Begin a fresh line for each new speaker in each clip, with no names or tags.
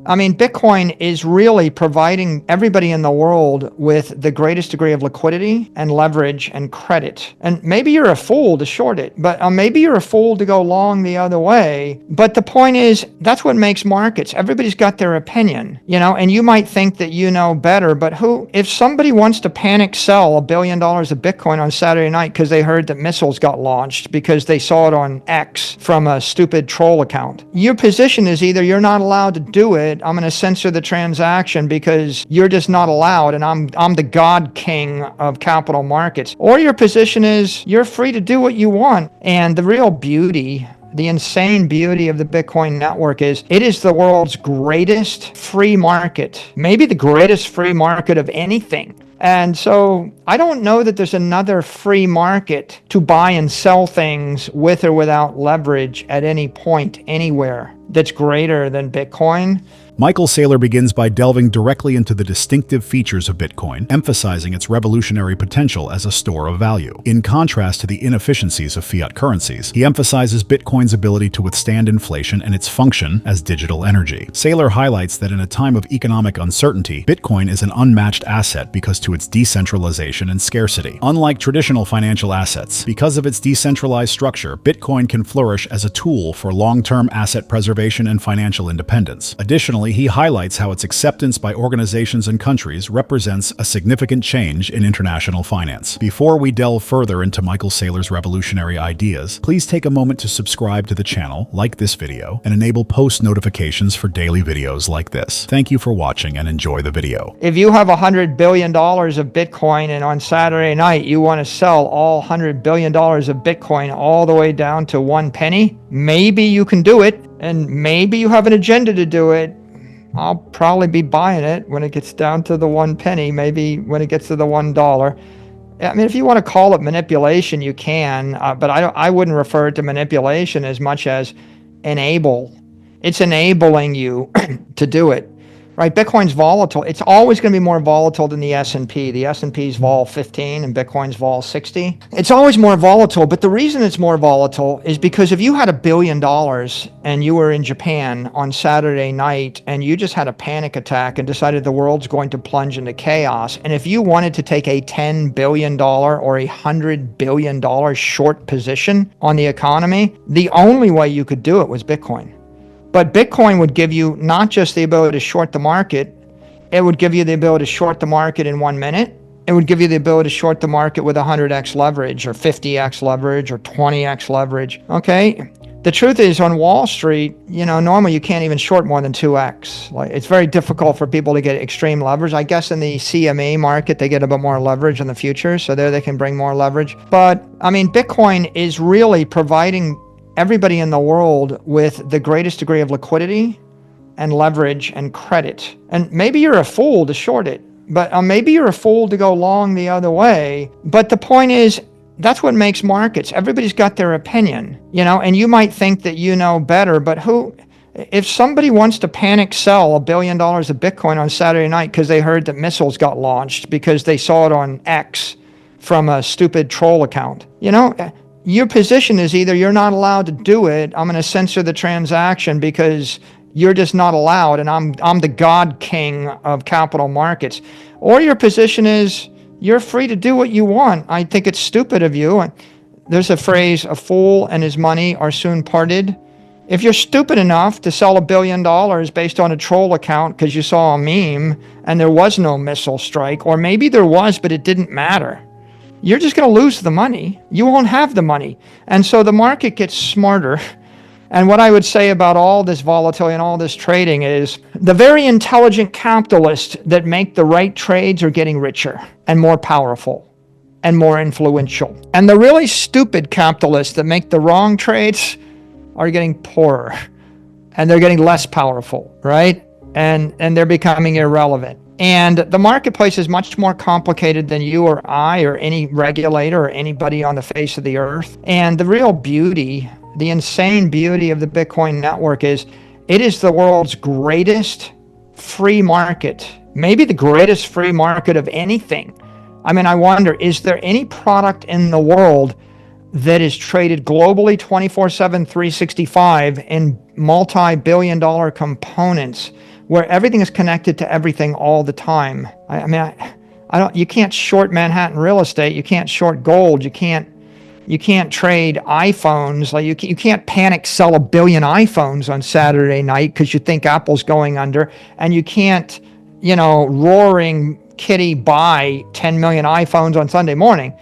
I mean, Bitcoin is really providing everybody in the world with the greatest degree of liquidity and leverage and credit. And maybe you're a fool to short it, but maybe you're a fool to go long the other way. But the point is, that's what makes markets. Everybody's got their opinion, and you might think that you know better, but if somebody wants to panic sell $1 billion of Bitcoin on Saturday night because they heard that missiles got launched because they saw it on X from a stupid troll account, your position is either you're not allowed to do it, I'm going to censor the transaction because you're just not allowed, and I'm the God King of capital markets. Or your position is you're free to do what you want. And the real beauty, the insane beauty of the Bitcoin network is it is the world's greatest free market, maybe the greatest free market of anything. And so I don't know that there's another free market to buy and sell things with or without leverage at any point, anywhere, that's greater than Bitcoin.
Michael Saylor begins by delving directly into the distinctive features of Bitcoin, emphasizing its revolutionary potential as a store of value. In contrast to the inefficiencies of fiat currencies, he emphasizes Bitcoin's ability to withstand inflation and its function as digital energy. Saylor highlights that in a time of economic uncertainty, Bitcoin is an unmatched asset because to its decentralization and scarcity. Unlike traditional financial assets, because of its decentralized structure, Bitcoin can flourish as a tool for long-term asset preservation and financial independence. Additionally, he highlights how its acceptance by organizations and countries represents a significant change in international finance. Before we delve further into Michael Saylor's revolutionary ideas, please take a moment to subscribe to the channel, like this video, and enable post notifications for daily videos like this. Thank you for watching and enjoy the video.
If you have $100 billion of Bitcoin and on Saturday night you want to sell all $100 billion of Bitcoin all the way down to 1 penny, maybe you can do it, and maybe you have an agenda to do it. I'll probably be buying it when it gets down to the 1 penny, maybe when it gets to the $1. I mean, if you want to call it manipulation, you can, but I wouldn't refer to manipulation as much as enable. It's enabling you to do it. Right, Bitcoin's volatile. It's always going to be more volatile than the S&P. The S&P's vol 15 and Bitcoin's vol 60. It's always more volatile, but the reason it's more volatile is because if you had $1 billion and you were in Japan on Saturday night and you just had a panic attack and decided the world's going to plunge into chaos, and if you wanted to take a $10 billion or a $100 billion short position on the economy, the only way you could do it was Bitcoin. But Bitcoin would give you not just the ability to short the market, it would give you the ability to short the market in 1 minute. It would give you the ability to short the market with 100x leverage or 50x leverage or 20x leverage. Okay? The truth is on Wall Street, normally you can't even short more than 2x. Like, it's very difficult for people to get extreme leverage. I guess in the CME market, they get a bit more leverage in the future, so there they can bring more leverage. But I mean, Bitcoin is really providing everybody in the world with the greatest degree of liquidity and leverage and credit. And maybe you're a fool to short it, but maybe you're a fool to go long the other way. But the point is, that's what makes markets. Everybody's got their opinion, and you might think that you know better, but if somebody wants to panic sell $1 billion of Bitcoin on Saturday night because they heard that missiles got launched because they saw it on X from a stupid troll account, your position is either you're not allowed to do it, I'm going to censor the transaction because you're just not allowed, and I'm the God King of capital markets. Or your position is you're free to do what you want. I think it's stupid of you. There's a phrase, a fool and his money are soon parted. If you're stupid enough to sell $1 billion based on a troll account because you saw a meme and there was no missile strike, or maybe there was, but it didn't matter, you're just going to lose the money. You won't have the money. And so the market gets smarter. And what I would say about all this volatility and all this trading is the very intelligent capitalists that make the right trades are getting richer and more powerful and more influential. And the really stupid capitalists that make the wrong trades are getting poorer and they're getting less powerful, right? And they're becoming irrelevant. And the marketplace is much more complicated than you or I or any regulator or anybody on the face of the earth. And the real beauty, the insane beauty of the Bitcoin network is it is the world's greatest free market, maybe the greatest free market of anything. I mean, I wonder, is there any product in the world that is traded globally 24/7, 365 in multi-billion-dollar components where everything is connected to everything all the time. I mean, I don't. You can't short Manhattan real estate. You can't short gold. You can't trade iPhones. Like you can't panic sell 1 billion iPhones on Saturday night because you think Apple's going under, and you can't, roaring kitty buy 10 million iPhones on Sunday morning.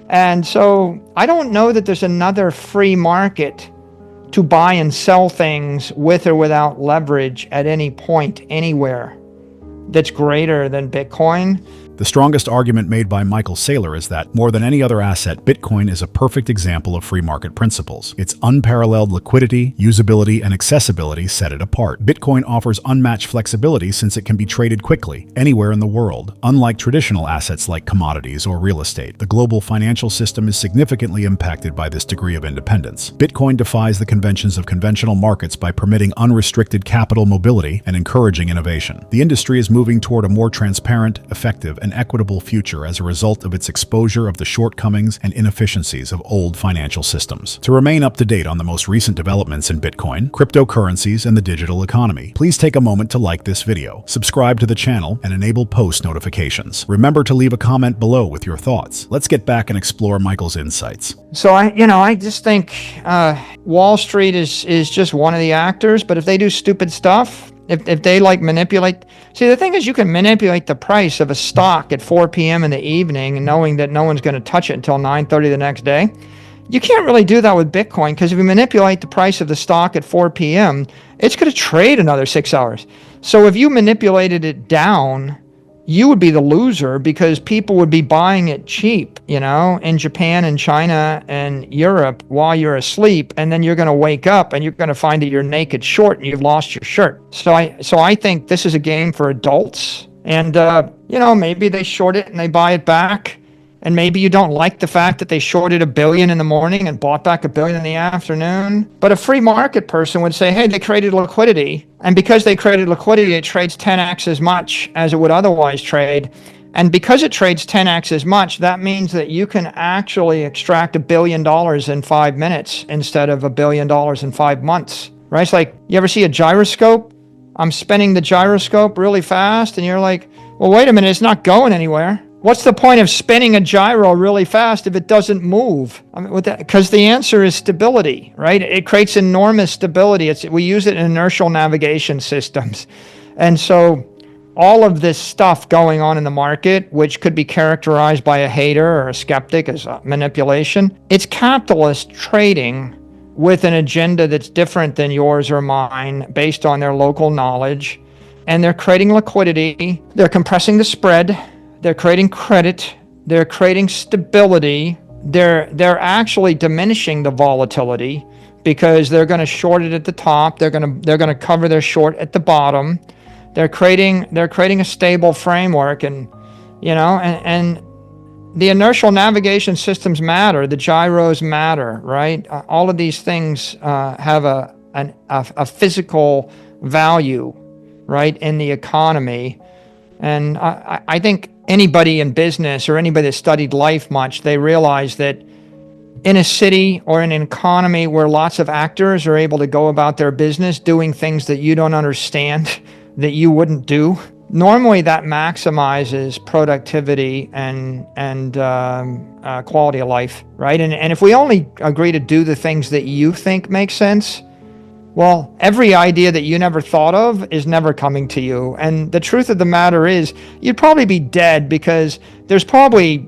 And so I don't know that there's another free market to buy and sell things with or without leverage at any point anywhere that's greater than Bitcoin.
The strongest argument made by Michael Saylor is that, more than any other asset, Bitcoin is a perfect example of free market principles. Its unparalleled liquidity, usability, and accessibility set it apart. Bitcoin offers unmatched flexibility since it can be traded quickly, anywhere in the world. Unlike traditional assets like commodities or real estate, the global financial system is significantly impacted by this degree of independence. Bitcoin defies the conventions of conventional markets by permitting unrestricted capital mobility and encouraging innovation. The industry is moving toward a more transparent, effective, and equitable future as a result of its exposure of the shortcomings and inefficiencies of old financial systems. To remain up to date on the most recent developments in Bitcoin, cryptocurrencies, and the digital economy, please take a moment to like this video, subscribe to the channel, and enable post notifications. Remember to leave a comment below with your thoughts. Let's get back and explore Michael's insights.
So I just think Wall Street is just one of the actors, but if they do stupid stuff, if they manipulate, see, the thing is, you can manipulate the price of a stock at 4 p.m. in the evening, knowing that no one's going to touch it until 9:30 the next day. You can't really do that with Bitcoin, because if you manipulate the price of the stock at 4 p.m., it's going to trade another 6 hours. So if you manipulated it down, you would be the loser, because people would be buying it cheap, in Japan and China and Europe while you're asleep, and then you're going to wake up and you're going to find that you're naked short and you've lost your shirt. So I think this is a game for adults, and maybe they short it and they buy it back. And maybe you don't like the fact that they shorted 1 billion in the morning and bought back 1 billion in the afternoon. But a free market person would say, hey, they created liquidity. And because they created liquidity, it trades 10x as much as it would otherwise trade. And because it trades 10x as much, that means that you can actually extract $1 billion in 5 minutes instead of $1 billion in 5 months. Right? It's like, you ever see a gyroscope? I'm spinning the gyroscope really fast, and you're like, well, wait a minute, it's not going anywhere. What's the point of spinning a gyro really fast if it doesn't move? Because the answer is stability, right? It creates enormous stability. We use it in inertial navigation systems. And so all of this stuff going on in the market, which could be characterized by a hater or a skeptic as manipulation, it's capitalist trading with an agenda that's different than yours or mine based on their local knowledge. And they're creating liquidity. They're compressing the spread. They're creating credit, they're creating stability, they're actually diminishing the volatility, because they're going to short it at the top, they're going to cover their short at the bottom. They're creating a stable framework, and and the inertial navigation systems matter, the gyros matter, right? All of these things have a physical value, right, in the economy. And I think anybody in business or anybody that studied life much, they realize that in a city or in an economy where lots of actors are able to go about their business doing things that you don't understand, that you wouldn't do, normally that maximizes productivity and quality of life, right? And if we only agree to do the things that you think make sense, well, every idea that you never thought of is never coming to you. And the truth of the matter is, you'd probably be dead, because there's probably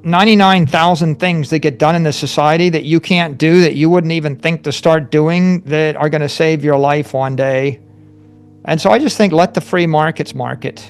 99,000 things that get done in this society that you can't do, that you wouldn't even think to start doing, that are going to save your life one day. And so I just think, let the free markets market.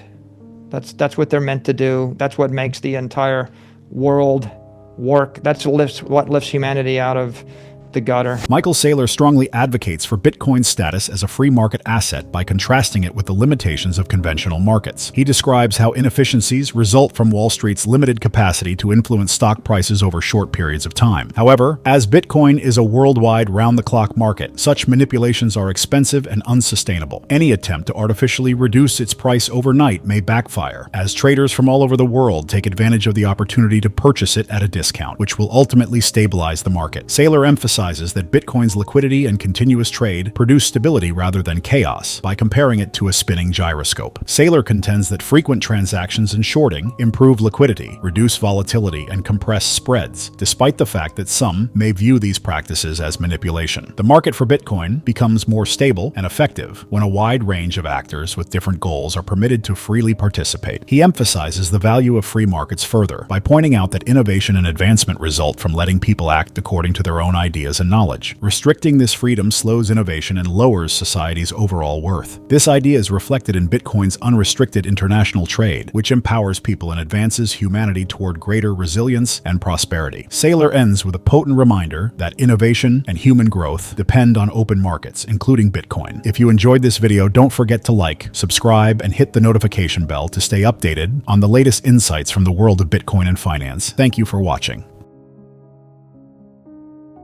That's what they're meant to do. That's what makes the entire world work. That's what lifts humanity out of the gutter.
Michael Saylor strongly advocates for Bitcoin's status as a free market asset by contrasting it with the limitations of conventional markets. He describes how inefficiencies result from Wall Street's limited capacity to influence stock prices over short periods of time. However, as Bitcoin is a worldwide round-the-clock market, such manipulations are expensive and unsustainable. Any attempt to artificially reduce its price overnight may backfire, as traders from all over the world take advantage of the opportunity to purchase it at a discount, which will ultimately stabilize the market. Saylor emphasizes emphasizes that Bitcoin's liquidity and continuous trade produce stability rather than chaos by comparing it to a spinning gyroscope. Saylor contends that frequent transactions and shorting improve liquidity, reduce volatility, and compress spreads, despite the fact that some may view these practices as manipulation. The market for Bitcoin becomes more stable and effective when a wide range of actors with different goals are permitted to freely participate. He emphasizes the value of free markets further by pointing out that innovation and advancement result from letting people act according to their own ideas and knowledge. Restricting this freedom slows innovation and lowers society's overall worth. This idea is reflected in Bitcoin's unrestricted international trade, which empowers people and advances humanity toward greater resilience and prosperity. Saylor ends with a potent reminder that innovation and human growth depend on open markets, including Bitcoin. If you enjoyed this video, don't forget to like, subscribe, and hit the notification bell to stay updated on the latest insights from the world of Bitcoin and finance. Thank you for watching.